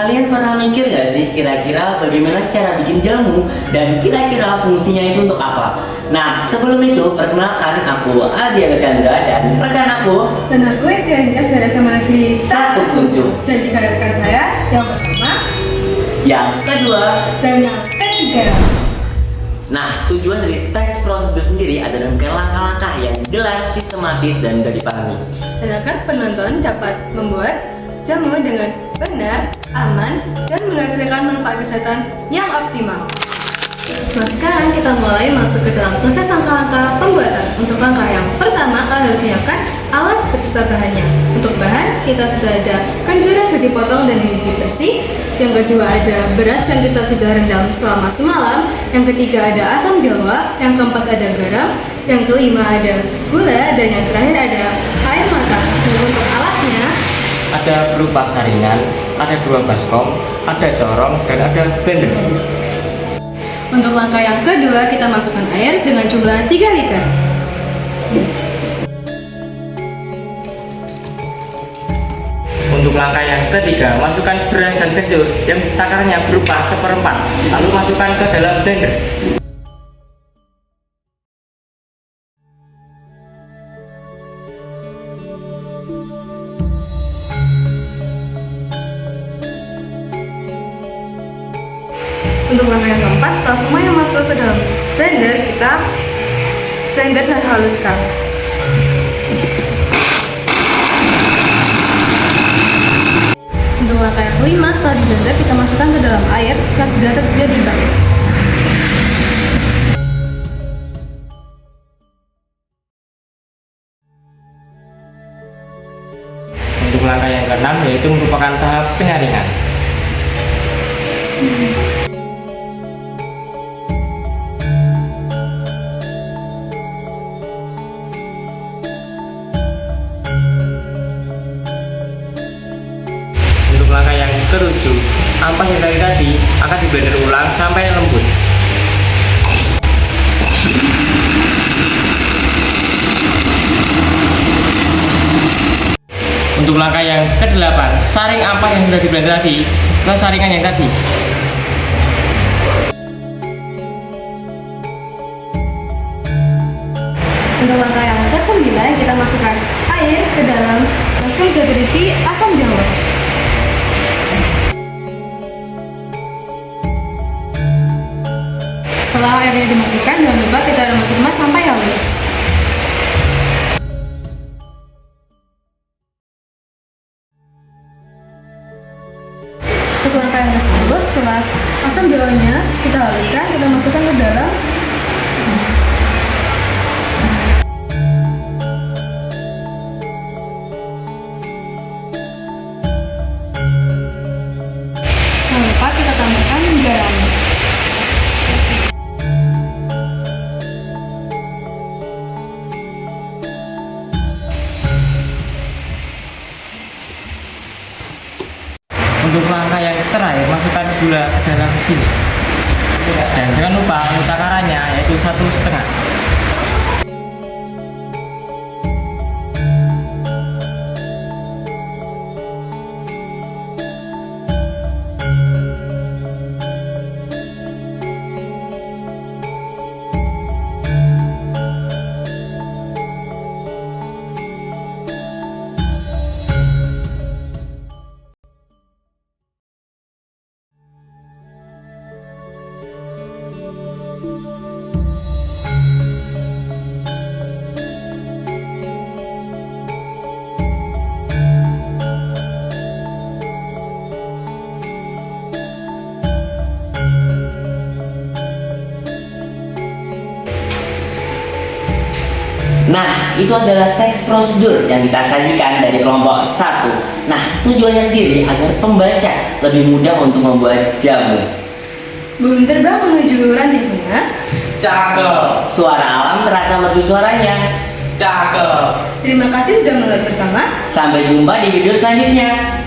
Kalian pernah mikir gak sih kira-kira bagaimana cara bikin jamu dan kira-kira fungsinya itu untuk apa? Nah, sebelum itu perkenalkan aku Adi Chandra dan rekan aku Dan aku Etienne dari SMA Negeri 1 dan 3 rekan saya yang pertama yang kedua. dan yang ketiga. Nah, tujuan dari teks prosedur sendiri adalah memberikan langkah-langkah yang jelas, sistematis, dan mudah dipahami. Dan agar penonton dapat membuat jamu dengan benar, aman, dan menghasilkan manfaat kesehatan yang optimal. Nah, sekarang kita mulai masuk ke dalam proses langkah-langkah pembuatan. Untuk langkah yang pertama, kalian harus menyiapkan alat berserta bahannya. Untuk bahan, kita sudah ada kencur yang sudah dipotong dan dicuci bersih. Yang kedua ada beras yang kita sudah rendam selama semalam. Yang ketiga ada asam jawa. Yang keempat ada garam. Yang kelima ada gula. Dan yang terakhir ada air mata. Dan untuk alatnya, ada berupa saringan, ada 2 baskom, ada corong, dan ada blender. untuk langkah yang kedua kita masukkan air dengan jumlah 3 liter. Untuk langkah yang ketiga, masukkan beras dan kencur yang takarannya berupa 1/4, lalu masukkan ke dalam blender. Untuk langkah yang keempat, setelah semuanya masuk ke dalam blender, kita blender dan haluskan. Untuk langkah yang kelima, setelah di blender kita masukkan ke dalam air yang sudah tersedia di baskom. Untuk langkah yang keenam yaitu merupakan tahap penyaringan. Untuk langkah yang ketujuh, ampas yang tadi akan di blender ulang sampai lembut. Untuk langkah yang ke-8, saring ampas yang sudah di blender tadi ke saringan yang tadi. Untuk langkah yang ke-9, kita masukkan air ke dalam baskom sudah terisi asam jawa. Setelah airnya dimasukkan, jangan lupa kita masuk emas sampai halus. Untuk langkah yang ke-10, setelah asam jawanya kita haluskan, kita masukkan ke dalam jangan lupa kita tambahkan garam. Untuk langkah yang terakhir, masukkan gula ke dalam sini. Dan jangan lupa untuk takarannya yaitu 1,5. Nah, itu adalah teks prosedur yang kita sajikan dari kelompok 1. Nah, tujuannya sendiri agar pembaca lebih mudah untuk membuat jamu. Burung terbang menuju ranting bunga. Cakep, Suara alam terasa merdu suaranya. cakep. Terima kasih sudah menonton bersama. Sampai jumpa di video selanjutnya.